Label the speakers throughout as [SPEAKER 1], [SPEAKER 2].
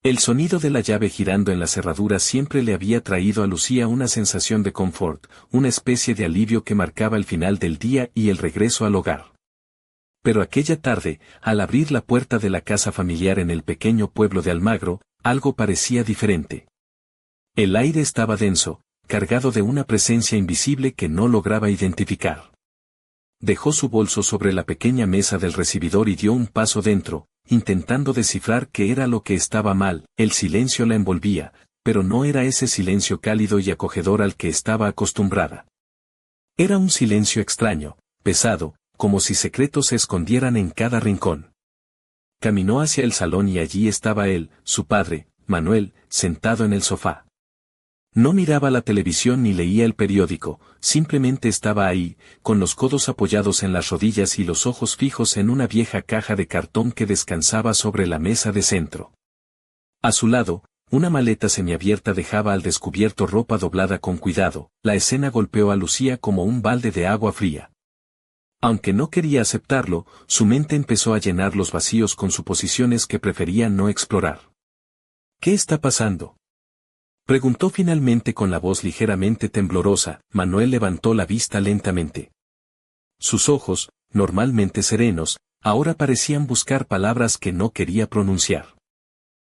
[SPEAKER 1] El sonido de la llave girando en la cerradura siempre le había traído a Lucía una sensación de confort, una especie de alivio que marcaba el final del día y el regreso al hogar. Pero aquella tarde, al abrir la puerta de la casa familiar en el pequeño pueblo de Almagro, algo parecía diferente. El aire estaba denso, cargado de una presencia invisible que no lograba identificar. Dejó su bolso sobre la pequeña mesa del recibidor y dio un paso dentro, intentando descifrar qué era lo que estaba mal. El silencio la envolvía, pero no era ese silencio cálido y acogedor al que estaba acostumbrada. Era un silencio extraño, pesado, como si secretos se escondieran en cada rincón. Caminó hacia el salón y allí estaba él, su padre, Manuel, sentado en el sofá. No miraba la televisión ni leía el periódico, simplemente estaba ahí, con los codos apoyados en las rodillas y los ojos fijos en una vieja caja de cartón que descansaba sobre la mesa de centro. A su lado, una maleta semiabierta dejaba al descubierto ropa doblada con cuidado. La escena golpeó a Lucía como un balde de agua fría. Aunque no quería aceptarlo, su mente empezó a llenar los vacíos con suposiciones que prefería no explorar. ¿Qué está pasando?, preguntó finalmente con la voz ligeramente temblorosa. Manuel levantó la vista lentamente. Sus ojos, normalmente serenos, ahora parecían buscar palabras que no quería pronunciar.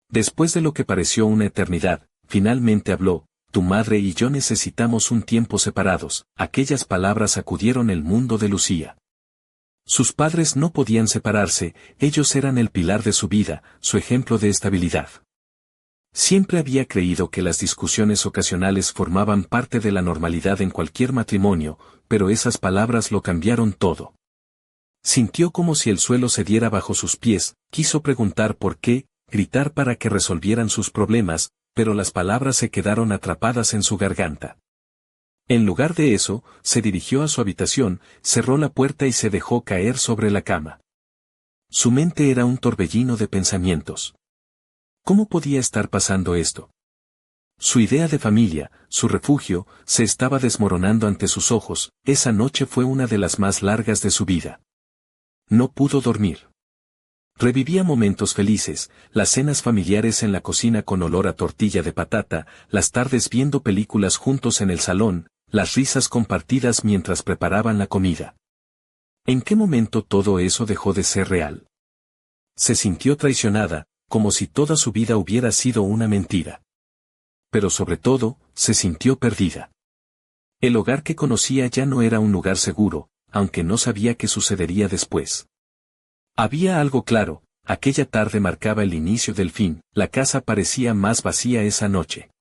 [SPEAKER 1] Después de lo que pareció una eternidad, finalmente habló: tu madre y yo necesitamos un tiempo separados. Aquellas palabras sacudieron el mundo de Lucía. Sus padres no podían separarse, ellos eran el pilar de su vida, su ejemplo de estabilidad. Siempre había creído que las discusiones ocasionales formaban parte de la normalidad en cualquier matrimonio, pero esas palabras lo cambiaron todo. Sintió como si el suelo cediera bajo sus pies, quiso preguntar por qué, gritar para que resolvieran sus problemas, pero las palabras se quedaron atrapadas en su garganta. En lugar de eso, se dirigió a su habitación, cerró la puerta y se dejó caer sobre la cama. Su mente era un torbellino de pensamientos. ¿Cómo podía estar pasando esto? Su idea de familia, su refugio, se estaba desmoronando ante sus ojos. Esa noche fue una de las más largas de su vida. No pudo dormir. Revivía momentos felices, las cenas familiares en la cocina con olor a tortilla de patata, las tardes viendo películas juntos en el salón, las risas compartidas mientras preparaban la comida. ¿En qué momento todo eso dejó de ser real? Se sintió traicionada, como si toda su vida hubiera sido una mentira. Pero sobre todo, se sintió perdida. El hogar que conocía ya no era un lugar seguro, aunque no sabía qué sucedería después. Había algo claro: aquella tarde marcaba el inicio del fin. La casa parecía más vacía esa noche.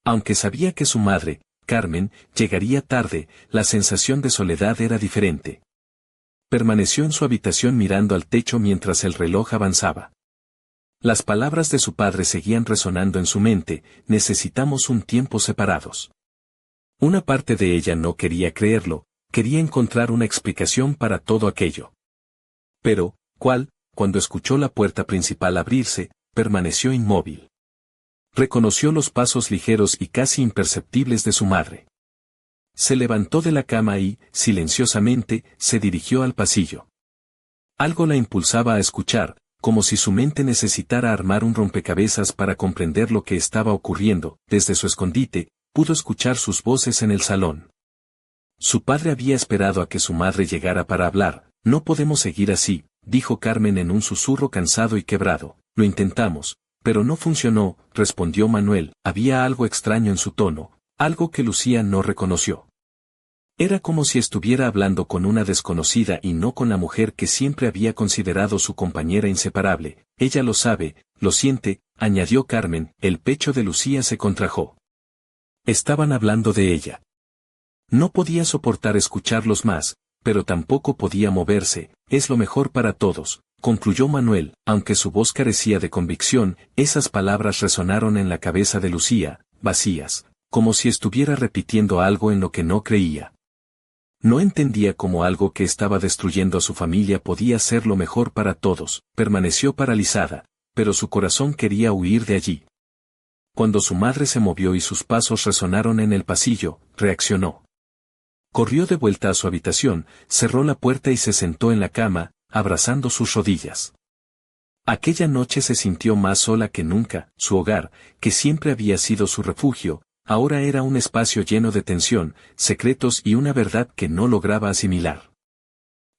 [SPEAKER 1] Aunque sabía que su madre, Carmen, llegaría tarde, la sensación de soledad era diferente. Permaneció en su habitación mirando al techo mientras el reloj avanzaba. Las palabras de su padre seguían resonando en su mente: necesitamos un tiempo separados. Una parte de ella no quería creerlo, quería encontrar una explicación para todo aquello. Pero, ¿cuál? Cuando escuchó la puerta principal abrirse, permaneció inmóvil. Reconoció los pasos ligeros y casi imperceptibles de su madre. Se levantó de la cama y, silenciosamente, se dirigió al pasillo. Algo la impulsaba a escuchar, como si su mente necesitara armar un rompecabezas para comprender lo que estaba ocurriendo. Desde su escondite, pudo escuchar sus voces en el salón. Su padre había esperado a que su madre llegara para hablar. No podemos seguir así, dijo Carmen en un susurro cansado y quebrado. Lo intentamos, pero no funcionó, respondió Manuel. Había algo extraño en su tono, algo que Lucía no reconoció. Era como si estuviera hablando con una desconocida y no con la mujer que siempre había considerado su compañera inseparable. Ella lo sabe, lo siente, añadió Carmen. El pecho de Lucía se contrajo. Estaban hablando de ella. No podía soportar escucharlos más, pero tampoco podía moverse. Es lo mejor para todos, concluyó Manuel. Aunque su voz carecía de convicción, esas palabras resonaron en la cabeza de Lucía, vacías, como si estuviera repitiendo algo en lo que no creía. No entendía cómo algo que estaba destruyendo a su familia podía ser lo mejor para todos. Permaneció paralizada, pero su corazón quería huir de allí. Cuando su madre se movió y sus pasos resonaron en el pasillo, reaccionó. Corrió de vuelta a su habitación, cerró la puerta y se sentó en la cama, abrazando sus rodillas. Aquella noche se sintió más sola que nunca. Su hogar, que siempre había sido su refugio, ahora era un espacio lleno de tensión, secretos y una verdad que no lograba asimilar.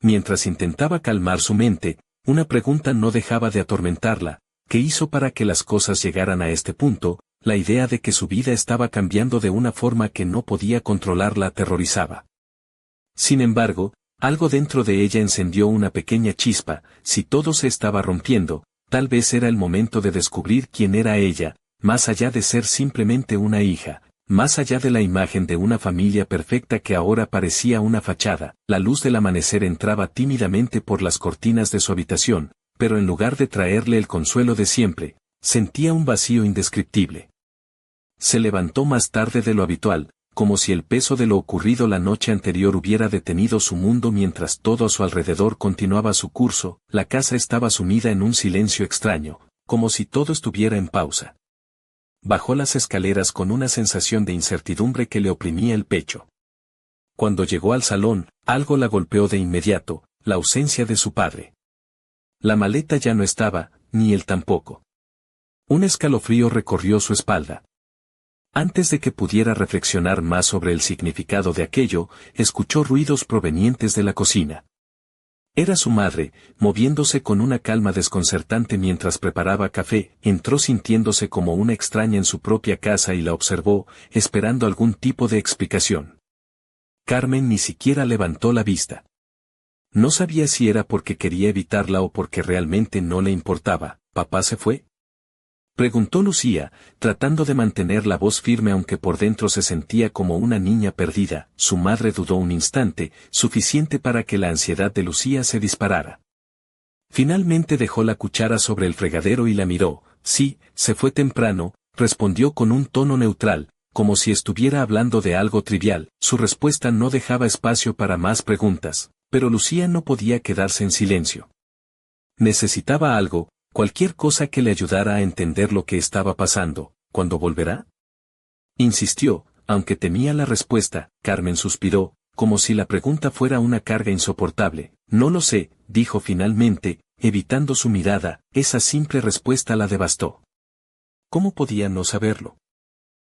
[SPEAKER 1] Mientras intentaba calmar su mente, una pregunta no dejaba de atormentarla: ¿qué hizo para que las cosas llegaran a este punto? La idea de que su vida estaba cambiando de una forma que no podía controlar la aterrorizaba. Sin embargo, algo dentro de ella encendió una pequeña chispa. Si todo se estaba rompiendo, tal vez era el momento de descubrir quién era ella, más allá de ser simplemente una hija, más allá de la imagen de una familia perfecta que ahora parecía una fachada. La luz del amanecer entraba tímidamente por las cortinas de su habitación, pero en lugar de traerle el consuelo de siempre, sentía un vacío indescriptible. Se levantó más tarde de lo habitual, como si el peso de lo ocurrido la noche anterior hubiera detenido su mundo mientras todo a su alrededor continuaba su curso. La casa estaba sumida en un silencio extraño, como si todo estuviera en pausa. Bajó las escaleras con una sensación de incertidumbre que le oprimía el pecho. Cuando llegó al salón, algo la golpeó de inmediato: la ausencia de su padre. La maleta ya no estaba, ni él tampoco. Un escalofrío recorrió su espalda. Antes de que pudiera reflexionar más sobre el significado de aquello, escuchó ruidos provenientes de la cocina. Era su madre, moviéndose con una calma desconcertante mientras preparaba café. Entró sintiéndose como una extraña en su propia casa y la observó, esperando algún tipo de explicación. Carmen ni siquiera levantó la vista. No sabía si era porque quería evitarla o porque realmente no le importaba. ¿Papá se fue?, preguntó Lucía, tratando de mantener la voz firme aunque por dentro se sentía como una niña perdida. Su madre dudó un instante, suficiente para que la ansiedad de Lucía se disparara. Finalmente dejó la cuchara sobre el fregadero y la miró. Sí, se fue temprano, respondió con un tono neutral, como si estuviera hablando de algo trivial. Su respuesta no dejaba espacio para más preguntas, pero Lucía no podía quedarse en silencio. Necesitaba algo, cualquier cosa que le ayudara a entender lo que estaba pasando. ¿Cuándo volverá?, insistió, aunque temía la respuesta. Carmen suspiró, como si la pregunta fuera una carga insoportable. No lo sé, dijo finalmente, evitando su mirada. Esa simple respuesta la devastó. ¿Cómo podía no saberlo?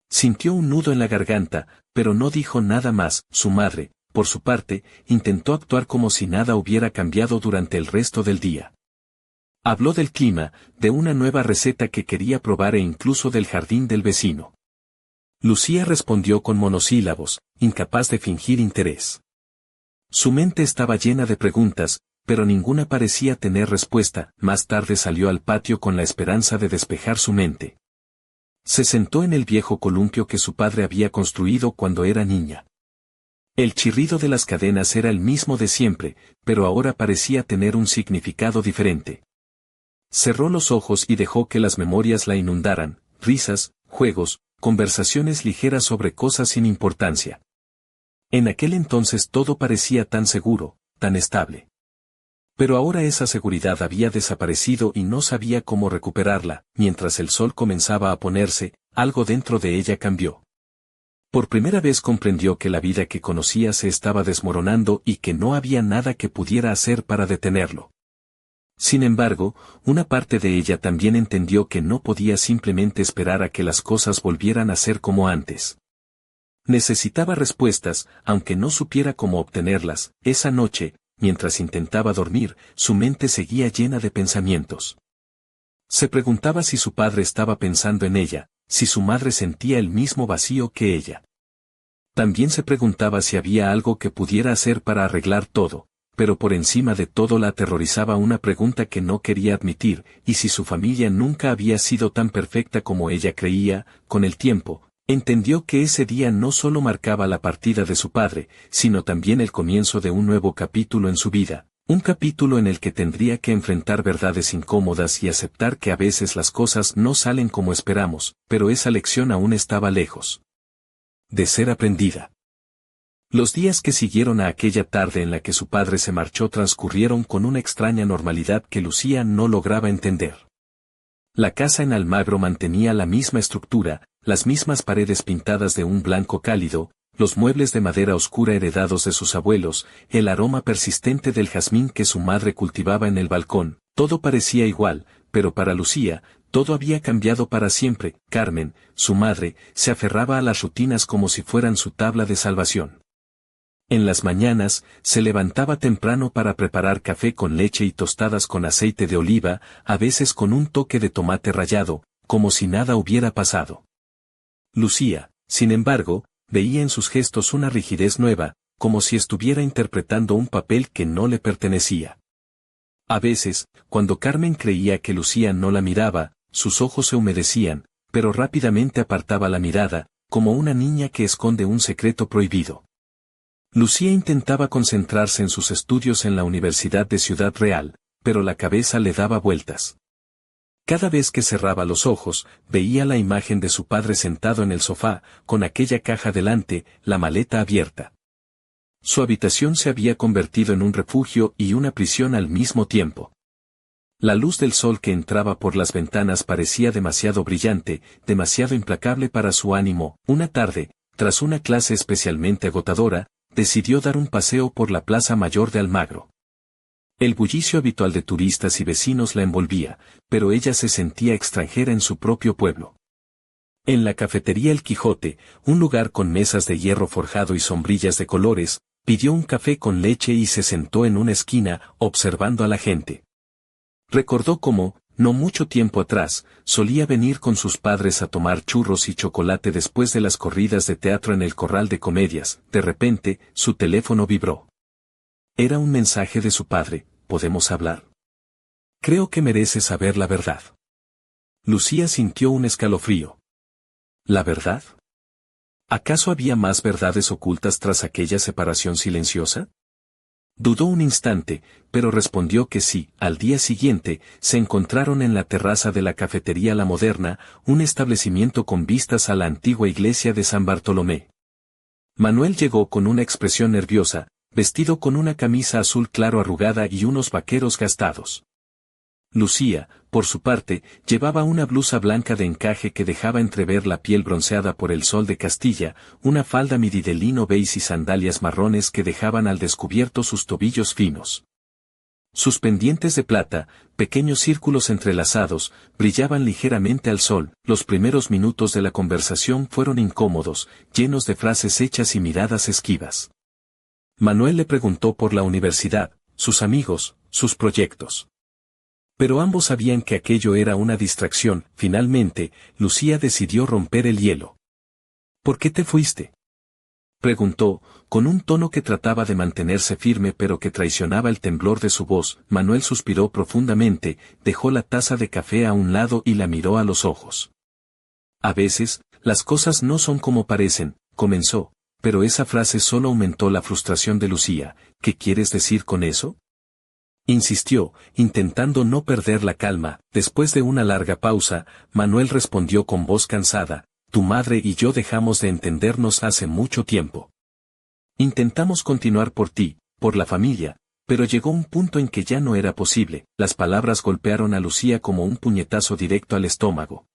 [SPEAKER 1] Sintió un nudo en la garganta, pero no dijo nada más. Su madre, por su parte, intentó actuar como si nada hubiera cambiado durante el resto del día. Habló del clima, de una nueva receta que quería probar e incluso del jardín del vecino. Lucía respondió con monosílabos, incapaz de fingir interés. Su mente estaba llena de preguntas, pero ninguna parecía tener respuesta. Más tarde salió al patio con la esperanza de despejar su mente. Se sentó en el viejo columpio que su padre había construido cuando era niña. El chirrido de las cadenas era el mismo de siempre, pero ahora parecía tener un significado diferente. Cerró los ojos y dejó que las memorias la inundaran: risas, juegos, conversaciones ligeras sobre cosas sin importancia. En aquel entonces todo parecía tan seguro, tan estable. Pero ahora esa seguridad había desaparecido y no sabía cómo recuperarla. Mientras el sol comenzaba a ponerse, algo dentro de ella cambió. Por primera vez comprendió que la vida que conocía se estaba desmoronando y que no había nada que pudiera hacer para detenerlo. Sin embargo, una parte de ella también entendió que no podía simplemente esperar a que las cosas volvieran a ser como antes. Necesitaba respuestas, aunque no supiera cómo obtenerlas. Esa noche, mientras intentaba dormir, su mente seguía llena de pensamientos. Se preguntaba si su padre estaba pensando en ella, si su madre sentía el mismo vacío que ella. También se preguntaba si había algo que pudiera hacer para arreglar todo. Pero por encima de todo la aterrorizaba una pregunta que no quería admitir: ¿y si su familia nunca había sido tan perfecta como ella creía? Con el tiempo, entendió que ese día no solo marcaba la partida de su padre, sino también el comienzo de un nuevo capítulo en su vida, un capítulo en el que tendría que enfrentar verdades incómodas y aceptar que a veces las cosas no salen como esperamos, pero esa lección aún estaba lejos de ser aprendida. Los días que siguieron a aquella tarde en la que su padre se marchó transcurrieron con una extraña normalidad que Lucía no lograba entender. La casa en Almagro mantenía la misma estructura, las mismas paredes pintadas de un blanco cálido, los muebles de madera oscura heredados de sus abuelos, el aroma persistente del jazmín que su madre cultivaba en el balcón. Todo parecía igual, pero para Lucía, todo había cambiado para siempre. Carmen, su madre, se aferraba a las rutinas como si fueran su tabla de salvación. En las mañanas, se levantaba temprano para preparar café con leche y tostadas con aceite de oliva, a veces con un toque de tomate rallado, como si nada hubiera pasado. Lucía, sin embargo, veía en sus gestos una rigidez nueva, como si estuviera interpretando un papel que no le pertenecía. A veces, cuando Carmen creía que Lucía no la miraba, sus ojos se humedecían, pero rápidamente apartaba la mirada, como una niña que esconde un secreto prohibido. Lucía intentaba concentrarse en sus estudios en la Universidad de Ciudad Real, pero la cabeza le daba vueltas. Cada vez que cerraba los ojos, veía la imagen de su padre sentado en el sofá, con aquella caja delante, la maleta abierta. Su habitación se había convertido en un refugio y una prisión al mismo tiempo. La luz del sol que entraba por las ventanas parecía demasiado brillante, demasiado implacable para su ánimo. Una tarde, tras una clase especialmente agotadora, decidió dar un paseo por la Plaza Mayor de Almagro. El bullicio habitual de turistas y vecinos la envolvía, pero ella se sentía extranjera en su propio pueblo. En la cafetería El Quijote, un lugar con mesas de hierro forjado y sombrillas de colores, pidió un café con leche y se sentó en una esquina, observando a la gente. Recordó cómo, no mucho tiempo atrás, solía venir con sus padres a tomar churros y chocolate después de las corridas de teatro en el corral de comedias. De repente, su teléfono vibró. Era un mensaje de su padre. ¿Podemos hablar? Creo que mereces saber la verdad. Lucía sintió un escalofrío. ¿La verdad? ¿Acaso había más verdades ocultas tras aquella separación silenciosa? Dudó un instante, pero respondió que sí. Al día siguiente, se encontraron en la terraza de la cafetería La Moderna, un establecimiento con vistas a la antigua iglesia de San Bartolomé. Manuel llegó con una expresión nerviosa, vestido con una camisa azul claro arrugada y unos vaqueros gastados. Lucía, por su parte, llevaba una blusa blanca de encaje que dejaba entrever la piel bronceada por el sol de Castilla, una falda midi de lino beige y sandalias marrones que dejaban al descubierto sus tobillos finos. Sus pendientes de plata, pequeños círculos entrelazados, brillaban ligeramente al sol. Los primeros minutos de la conversación fueron incómodos, llenos de frases hechas y miradas esquivas. Manuel le preguntó por la universidad, sus amigos, sus proyectos. Pero ambos sabían que aquello era una distracción. Finalmente, Lucía decidió romper el hielo. ¿Por qué te fuiste?, preguntó, con un tono que trataba de mantenerse firme pero que traicionaba el temblor de su voz. Manuel suspiró profundamente, dejó la taza de café a un lado y la miró a los ojos. A veces, las cosas no son como parecen, comenzó, pero esa frase solo aumentó la frustración de Lucía. ¿Qué quieres decir con eso?, insistió, intentando no perder la calma. Después de una larga pausa, Manuel respondió con voz cansada: tu madre y yo dejamos de entendernos hace mucho tiempo. Intentamos continuar por ti, por la familia, pero llegó un punto en que ya no era posible. Las palabras golpearon a Lucía como un puñetazo directo al estómago.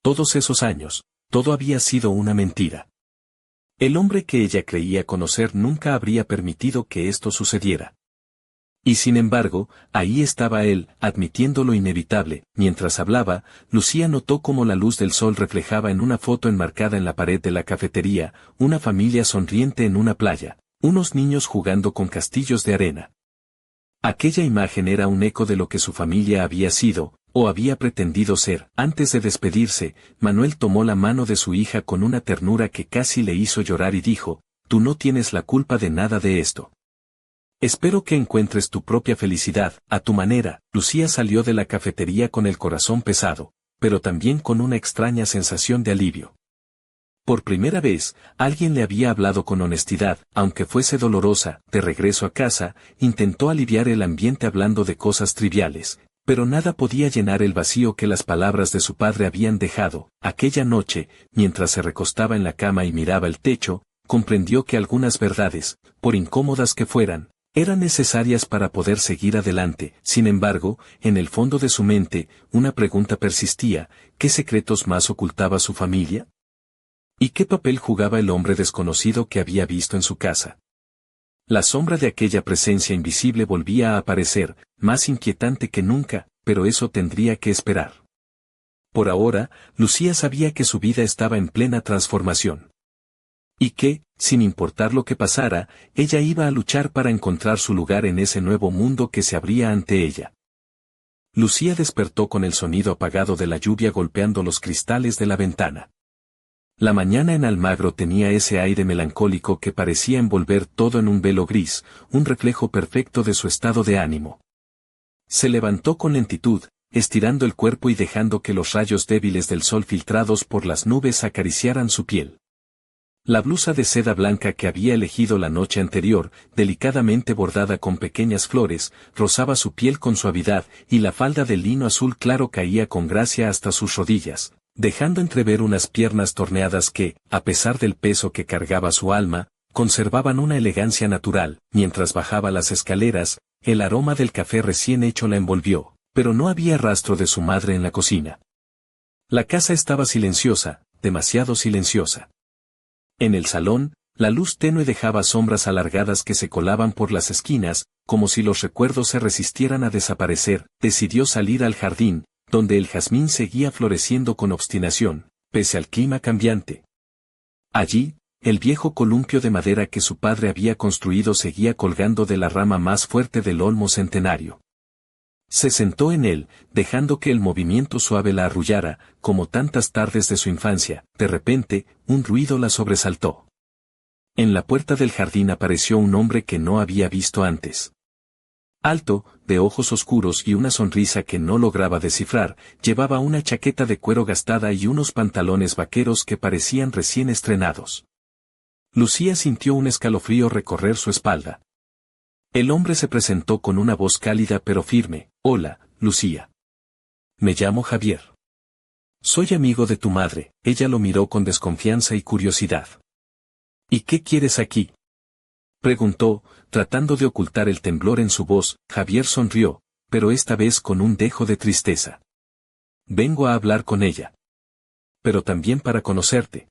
[SPEAKER 1] Todos esos años, todo había sido una mentira. El hombre que ella creía conocer nunca habría permitido que esto sucediera. Y sin embargo, ahí estaba él, admitiendo lo inevitable. Mientras hablaba, Lucía notó cómo la luz del sol reflejaba en una foto enmarcada en la pared de la cafetería, una familia sonriente en una playa, unos niños jugando con castillos de arena. Aquella imagen era un eco de lo que su familia había sido, o había pretendido ser. Antes de despedirse, Manuel tomó la mano de su hija con una ternura que casi le hizo llorar y dijo: tú no tienes la culpa de nada de esto. Espero que encuentres tu propia felicidad, a tu manera. Lucía salió de la cafetería con el corazón pesado, pero también con una extraña sensación de alivio. Por primera vez, alguien le había hablado con honestidad, aunque fuese dolorosa. De regreso a casa, intentó aliviar el ambiente hablando de cosas triviales, pero nada podía llenar el vacío que las palabras de su padre habían dejado. Aquella noche, mientras se recostaba en la cama y miraba el techo, comprendió que algunas verdades, por incómodas que fueran, eran necesarias para poder seguir adelante. Sin embargo, en el fondo de su mente, una pregunta persistía: ¿qué secretos más ocultaba su familia? ¿Y qué papel jugaba el hombre desconocido que había visto en su casa? La sombra de aquella presencia invisible volvía a aparecer, más inquietante que nunca, pero eso tendría que esperar. Por ahora, Lucía sabía que su vida estaba en plena transformación. Y que, sin importar lo que pasara, ella iba a luchar para encontrar su lugar en ese nuevo mundo que se abría ante ella. Lucía despertó con el sonido apagado de la lluvia golpeando los cristales de la ventana. La mañana en Almagro tenía ese aire melancólico que parecía envolver todo en un velo gris, un reflejo perfecto de su estado de ánimo. Se levantó con lentitud, estirando el cuerpo y dejando que los rayos débiles del sol filtrados por las nubes acariciaran su piel. La blusa de seda blanca que había elegido la noche anterior, delicadamente bordada con pequeñas flores, rozaba su piel con suavidad, y la falda de lino azul claro caía con gracia hasta sus rodillas, dejando entrever unas piernas torneadas que, a pesar del peso que cargaba su alma, conservaban una elegancia natural. Mientras bajaba las escaleras, el aroma del café recién hecho la envolvió, pero no había rastro de su madre en la cocina. La casa estaba silenciosa, demasiado silenciosa. En el salón, la luz tenue dejaba sombras alargadas que se colaban por las esquinas, como si los recuerdos se resistieran a desaparecer. Decidió salir al jardín, donde el jazmín seguía floreciendo con obstinación, pese al clima cambiante. Allí, el viejo columpio de madera que su padre había construido seguía colgando de la rama más fuerte del olmo centenario. Se sentó en él, dejando que el movimiento suave la arrullara, como tantas tardes de su infancia. De repente, un ruido la sobresaltó. En la puerta del jardín apareció un hombre que no había visto antes. Alto, de ojos oscuros y una sonrisa que no lograba descifrar, llevaba una chaqueta de cuero gastada y unos pantalones vaqueros que parecían recién estrenados. Lucía sintió un escalofrío recorrer su espalda. El hombre se presentó con una voz cálida pero firme. «Hola, Lucía. Me llamo Javier. Soy amigo de tu madre». Ella lo miró con desconfianza y curiosidad. «¿Y qué quieres aquí?», preguntó, tratando de ocultar el temblor en su voz. Javier sonrió, pero esta vez con un dejo de tristeza. «Vengo a hablar con ella. Pero también para conocerte.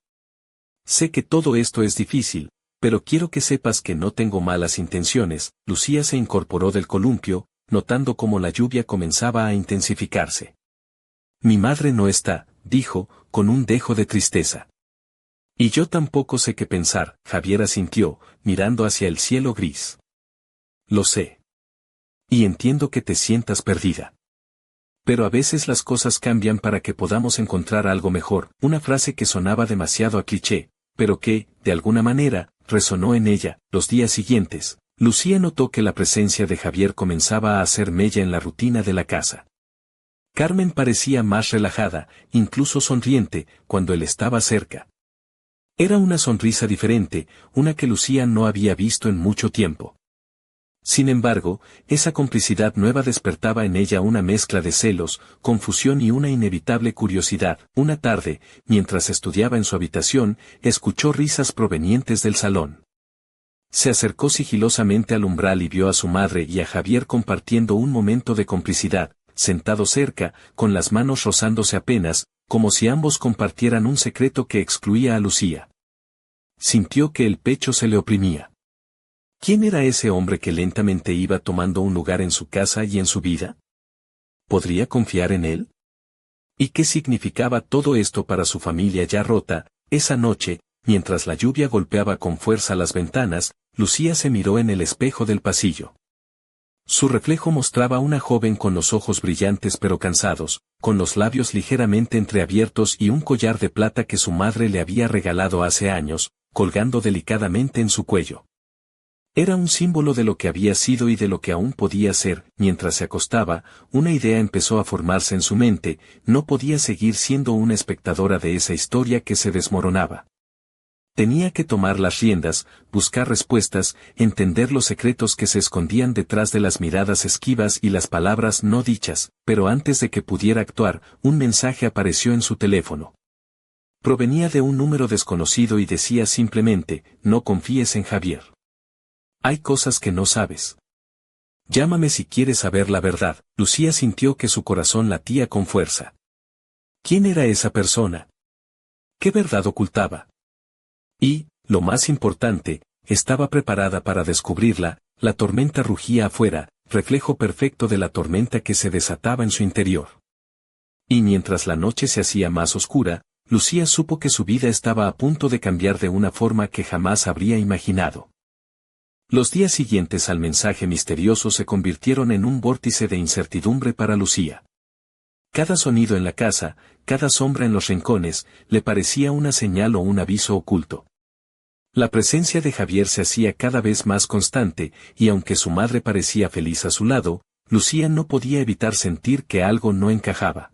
[SPEAKER 1] Sé que todo esto es difícil, pero quiero que sepas que no tengo malas intenciones». Lucía se incorporó del columpio, notando cómo la lluvia comenzaba a intensificarse. «Mi madre no está», dijo, con un dejo de tristeza. «Y yo tampoco sé qué pensar», Javier asintió, mirando hacia el cielo gris. «Lo sé. Y entiendo que te sientas perdida. Pero a veces las cosas cambian para que podamos encontrar algo mejor». Una frase que sonaba demasiado a cliché, pero que, de alguna manera, resonó en ella. Los días siguientes, Lucía notó que la presencia de Javier comenzaba a hacer mella en la rutina de la casa. Carmen parecía más relajada, incluso sonriente, cuando él estaba cerca. Era una sonrisa diferente, una que Lucía no había visto en mucho tiempo. Sin embargo, esa complicidad nueva despertaba en ella una mezcla de celos, confusión y una inevitable curiosidad. Una tarde, mientras estudiaba en su habitación, escuchó risas provenientes del salón. Se acercó sigilosamente al umbral y vio a su madre y a Javier compartiendo un momento de complicidad, sentados cerca, con las manos rozándose apenas, como si ambos compartieran un secreto que excluía a Lucía. Sintió que el pecho se le oprimía. ¿Quién era ese hombre que lentamente iba tomando un lugar en su casa y en su vida? ¿Podría confiar en él? ¿Y qué significaba todo esto para su familia ya rota? Esa noche, mientras la lluvia golpeaba con fuerza las ventanas, Lucía se miró en el espejo del pasillo. Su reflejo mostraba una joven con los ojos brillantes pero cansados, con los labios ligeramente entreabiertos y un collar de plata que su madre le había regalado hace años, colgando delicadamente en su cuello. Era un símbolo de lo que había sido y de lo que aún podía ser. Mientras se acostaba, una idea empezó a formarse en su mente: no podía seguir siendo una espectadora de esa historia que se desmoronaba. Tenía que tomar las riendas, buscar respuestas, entender los secretos que se escondían detrás de las miradas esquivas y las palabras no dichas. Pero antes de que pudiera actuar, un mensaje apareció en su teléfono. Provenía de un número desconocido y decía simplemente: no confíes en Javier. Hay cosas que no sabes. Llámame si quieres saber la verdad. Lucía sintió que su corazón latía con fuerza. ¿Quién era esa persona? ¿Qué verdad ocultaba? Y, lo más importante, estaba preparada para descubrirla. La tormenta rugía afuera, reflejo perfecto de la tormenta que se desataba en su interior. Y mientras la noche se hacía más oscura, Lucía supo que su vida estaba a punto de cambiar de una forma que jamás habría imaginado. Los días siguientes al mensaje misterioso se convirtieron en un vórtice de incertidumbre para Lucía. Cada sonido en la casa, cada sombra en los rincones, le parecía una señal o un aviso oculto. La presencia de Javier se hacía cada vez más constante, y aunque su madre parecía feliz a su lado, Lucía no podía evitar sentir que algo no encajaba.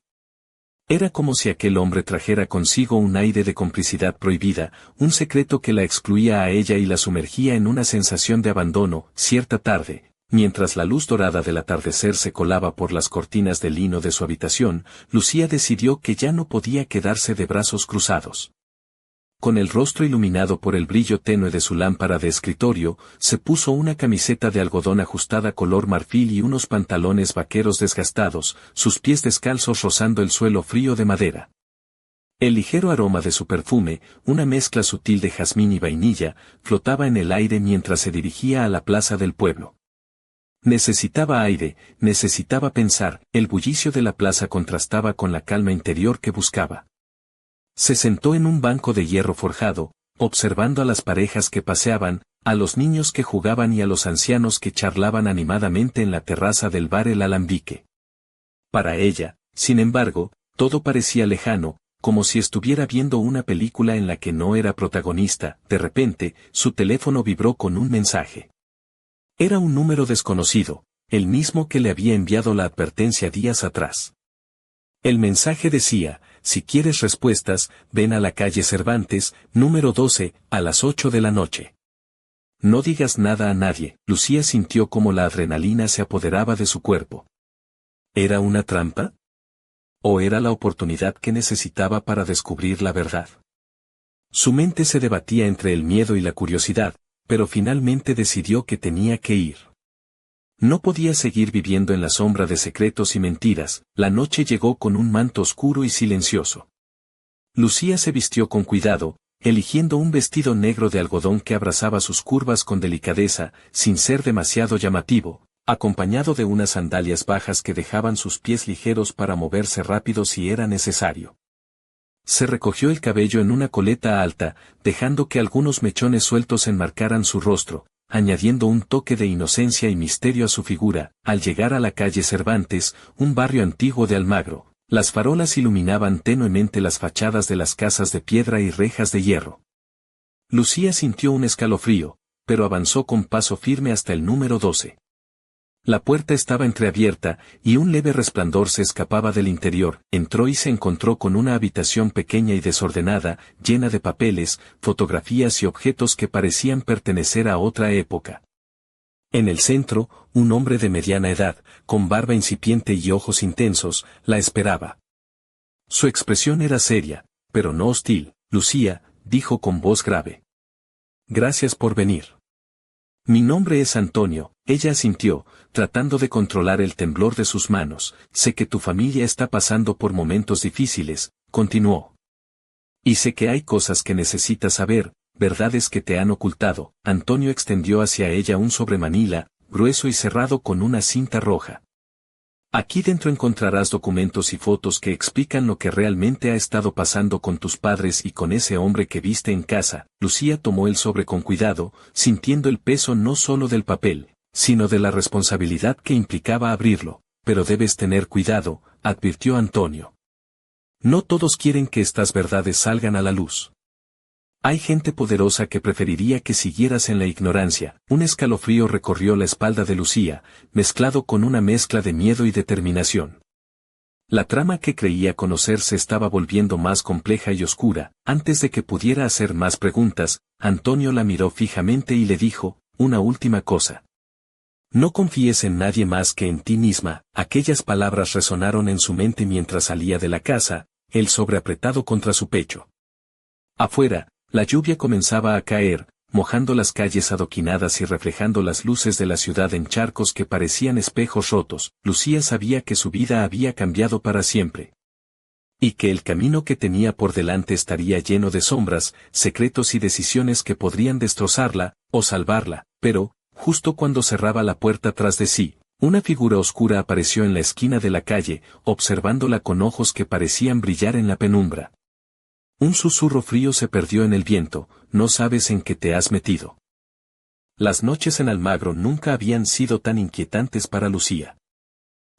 [SPEAKER 1] Era como si aquel hombre trajera consigo un aire de complicidad prohibida, un secreto que la excluía a ella y la sumergía en una sensación de abandono. Cierta tarde, mientras la luz dorada del atardecer se colaba por las cortinas de lino de su habitación, Lucía decidió que ya no podía quedarse de brazos cruzados. Con el rostro iluminado por el brillo tenue de su lámpara de escritorio, se puso una camiseta de algodón ajustada color marfil y unos pantalones vaqueros desgastados, sus pies descalzos rozando el suelo frío de madera. El ligero aroma de su perfume, una mezcla sutil de jazmín y vainilla, flotaba en el aire mientras se dirigía a la plaza del pueblo. Necesitaba aire, necesitaba pensar, el bullicio de la plaza contrastaba con la calma interior que buscaba. Se sentó en un banco de hierro forjado, observando a las parejas que paseaban, a los niños que jugaban y a los ancianos que charlaban animadamente en la terraza del bar El Alambique. Para ella, sin embargo, todo parecía lejano, como si estuviera viendo una película en la que no era protagonista. De repente, su teléfono vibró con un mensaje. Era un número desconocido, el mismo que le había enviado la advertencia días atrás. El mensaje decía: si quieres respuestas, ven a la calle Cervantes, número 12, a las 8 de la noche. No digas nada a nadie. Lucía sintió como la adrenalina se apoderaba de su cuerpo. ¿Era una trampa? ¿O era la oportunidad que necesitaba para descubrir la verdad? Su mente se debatía entre el miedo y la curiosidad, pero finalmente decidió que tenía que ir. No podía seguir viviendo en la sombra de secretos y mentiras. La noche llegó con un manto oscuro y silencioso. Lucía se vistió con cuidado, eligiendo un vestido negro de algodón que abrazaba sus curvas con delicadeza, sin ser demasiado llamativo, acompañado de unas sandalias bajas que dejaban sus pies ligeros para moverse rápido si era necesario. Se recogió el cabello en una coleta alta, dejando que algunos mechones sueltos enmarcaran su rostro, añadiendo un toque de inocencia y misterio a su figura. Al llegar a la calle Cervantes, un barrio antiguo de Almagro, las farolas iluminaban tenuemente las fachadas de las casas de piedra y rejas de hierro. Lucía sintió un escalofrío, pero avanzó con paso firme hasta el número 12. La puerta estaba entreabierta, y un leve resplandor se escapaba del interior. Entró y se encontró con una habitación pequeña y desordenada, llena de papeles, fotografías y objetos que parecían pertenecer a otra época. En el centro, un hombre de mediana edad, con barba incipiente y ojos intensos, la esperaba. Su expresión era seria, pero no hostil. Lucía, dijo con voz grave. Gracias por venir. Mi nombre es Antonio. Ella asintió, tratando de controlar el temblor de sus manos. Sé que tu familia está pasando por momentos difíciles, continuó. Y sé que hay cosas que necesitas saber, verdades que te han ocultado. Antonio extendió hacia ella un sobremanila, grueso y cerrado con una cinta roja. Aquí dentro encontrarás documentos y fotos que explican lo que realmente ha estado pasando con tus padres y con ese hombre que viste en casa. Lucía tomó el sobre con cuidado, sintiendo el peso no solo del papel, sino de la responsabilidad que implicaba abrirlo. Pero debes tener cuidado, advirtió Antonio. No todos quieren que estas verdades salgan a la luz. Hay gente poderosa que preferiría que siguieras en la ignorancia. Un escalofrío recorrió la espalda de Lucía, mezclado con una mezcla de miedo y determinación. La trama que creía conocer se estaba volviendo más compleja y oscura. Antes de que pudiera hacer más preguntas, Antonio la miró fijamente y le dijo: una última cosa. No confíes en nadie más que en ti misma. Aquellas palabras resonaron en su mente mientras salía de la casa, el sobre apretado contra su pecho. Afuera, la lluvia comenzaba a caer, mojando las calles adoquinadas y reflejando las luces de la ciudad en charcos que parecían espejos rotos. Lucía sabía que su vida había cambiado para siempre. Y que el camino que tenía por delante estaría lleno de sombras, secretos y decisiones que podrían destrozarla, o salvarla. Pero, justo cuando cerraba la puerta tras de sí, Una figura oscura apareció en la esquina de la calle, observándola con ojos que parecían brillar en la penumbra. Un susurro frío se perdió en el viento, no sabes en qué te has metido. Las noches en Almagro nunca habían sido tan inquietantes para Lucía.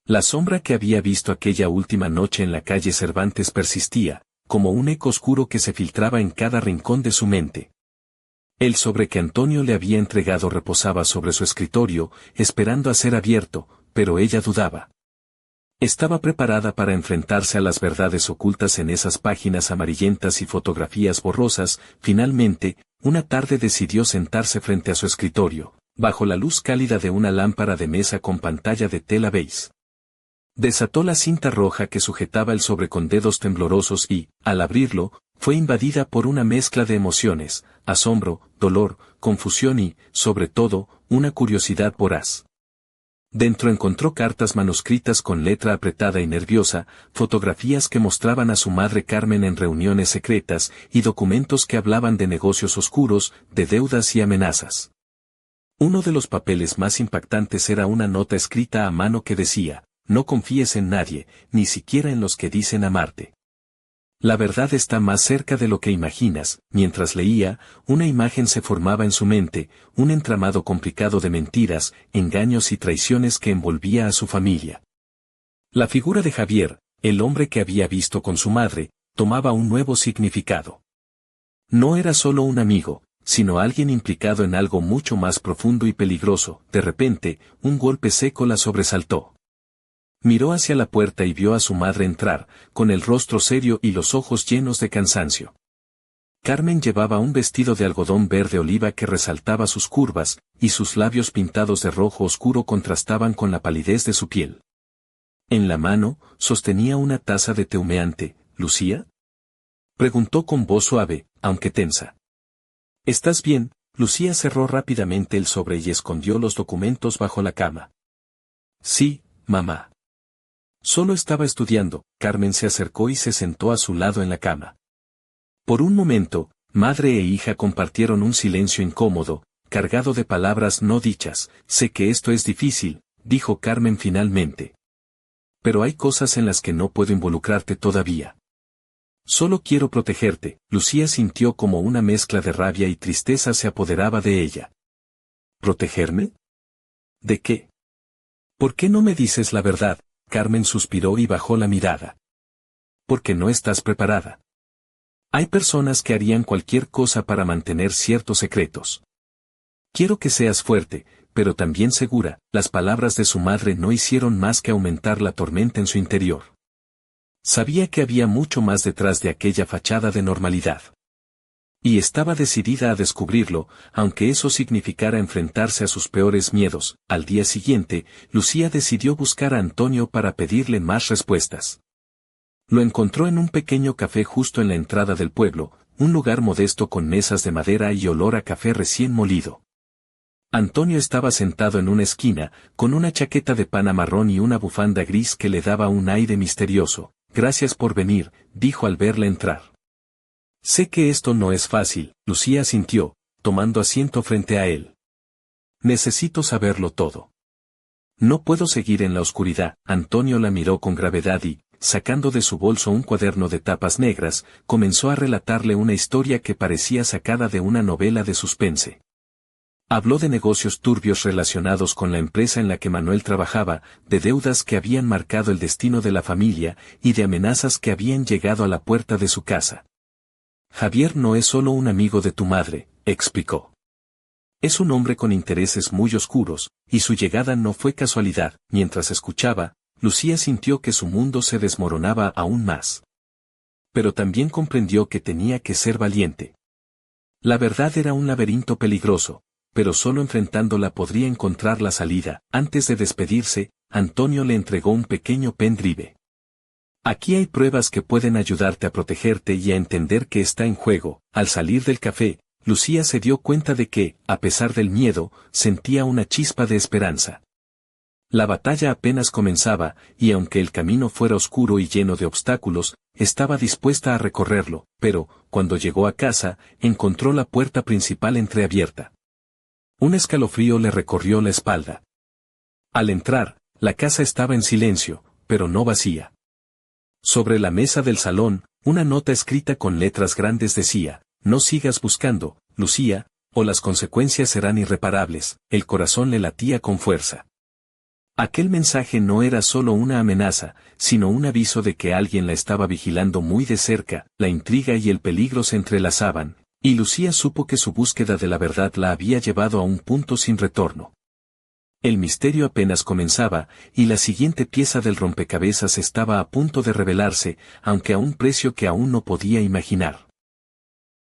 [SPEAKER 1] La sombra que había visto aquella última noche en la calle Cervantes persistía, como un eco oscuro que se filtraba en cada rincón de su mente. El sobre que Antonio le había entregado reposaba sobre su escritorio, esperando a ser abierto, pero ella dudaba. Estaba preparada para enfrentarse a las verdades ocultas en esas páginas amarillentas y fotografías borrosas. Finalmente, una tarde decidió sentarse frente a su escritorio, bajo la luz cálida de una lámpara de mesa con pantalla de tela beige. Desató la cinta roja que sujetaba el sobre con dedos temblorosos y, al abrirlo, fue invadida por una mezcla de emociones, asombro, dolor, confusión y, sobre todo, una curiosidad voraz. Dentro encontró cartas manuscritas con letra apretada y nerviosa, fotografías que mostraban a su madre Carmen en reuniones secretas y documentos que hablaban de negocios oscuros, de deudas y amenazas. Uno de los papeles más impactantes era una nota escrita a mano que decía: no confíes en nadie, ni siquiera en los que dicen amarte. La verdad está más cerca de lo que imaginas. Mientras leía, una imagen se formaba en su mente, un entramado complicado de mentiras, engaños y traiciones que envolvía a su familia. La figura de Javier, el hombre que había visto con su madre, tomaba un nuevo significado. No era solo un amigo, sino alguien implicado en algo mucho más profundo y peligroso. De repente, un golpe seco la sobresaltó. Miró hacia la puerta y vio a su madre entrar, con el rostro serio y los ojos llenos de cansancio. Carmen llevaba un vestido de algodón verde oliva que resaltaba sus curvas, y sus labios pintados de rojo oscuro contrastaban con la palidez de su piel. En la mano, sostenía una taza de té humeante. ¿Lucía?, preguntó con voz suave, aunque tensa. ¿Estás bien? Lucía cerró rápidamente el sobre y escondió los documentos bajo la cama. Sí, mamá. Solo estaba estudiando. Carmen se acercó y se sentó a su lado en la cama. Por un momento, madre e hija compartieron un silencio incómodo, cargado de palabras no dichas. Sé que esto es difícil, dijo Carmen finalmente. Pero hay cosas en las que no puedo involucrarte todavía. Solo quiero protegerte. Lucía sintió como una mezcla de rabia y tristeza se apoderaba de ella. ¿Protegerme? ¿De qué? ¿Por qué no me dices la verdad? Carmen suspiró y bajó la mirada. Porque no estás preparada. Hay personas que harían cualquier cosa para mantener ciertos secretos. Quiero que seas fuerte, pero también segura. Las palabras de su madre no hicieron más que aumentar la tormenta en su interior. Sabía que había mucho más detrás de aquella fachada de normalidad. Y estaba decidida a descubrirlo, aunque eso significara enfrentarse a sus peores miedos. Al día siguiente, Lucía decidió buscar a Antonio para pedirle más respuestas. Lo encontró en un pequeño café justo en la entrada del pueblo, un lugar modesto con mesas de madera y olor a café recién molido. Antonio estaba sentado en una esquina, con una chaqueta de pana marrón y una bufanda gris que le daba un aire misterioso. Gracias por venir, dijo al verla entrar. Sé que esto no es fácil, Lucía asintió, tomando asiento frente a él. Necesito saberlo todo. No puedo seguir en la oscuridad. Antonio la miró con gravedad y, sacando de su bolso un cuaderno de tapas negras, comenzó a relatarle una historia que parecía sacada de una novela de suspense. Habló de negocios turbios relacionados con la empresa en la que Manuel trabajaba, de deudas que habían marcado el destino de la familia y de amenazas que habían llegado a la puerta de su casa. Javier no es solo un amigo de tu madre, explicó. Es un hombre con intereses muy oscuros, y su llegada no fue casualidad. Mientras escuchaba, Lucía sintió que su mundo se desmoronaba aún más. Pero también comprendió que tenía que ser valiente. La verdad era un laberinto peligroso, pero solo enfrentándola podría encontrar la salida. Antes de despedirse, Antonio le entregó un pequeño pendrive. Aquí hay pruebas que pueden ayudarte a protegerte y a entender qué está en juego. Al salir del café, Lucía se dio cuenta de que, a pesar del miedo, sentía una chispa de esperanza. La batalla apenas comenzaba, y aunque el camino fuera oscuro y lleno de obstáculos, estaba dispuesta a recorrerlo, pero, cuando llegó a casa, encontró la puerta principal entreabierta. Un escalofrío le recorrió la espalda. Al entrar, la casa estaba en silencio, pero no vacía. Sobre la mesa del salón, una nota escrita con letras grandes decía: no sigas buscando, Lucía, o las consecuencias serán irreparables. El corazón le latía con fuerza. Aquel mensaje no era solo una amenaza, sino un aviso de que alguien la estaba vigilando muy de cerca. La intriga y el peligro se entrelazaban, y Lucía supo que su búsqueda de la verdad la había llevado a un punto sin retorno. El misterio apenas comenzaba, y la siguiente pieza del rompecabezas estaba a punto de revelarse, aunque a un precio que aún no podía imaginar.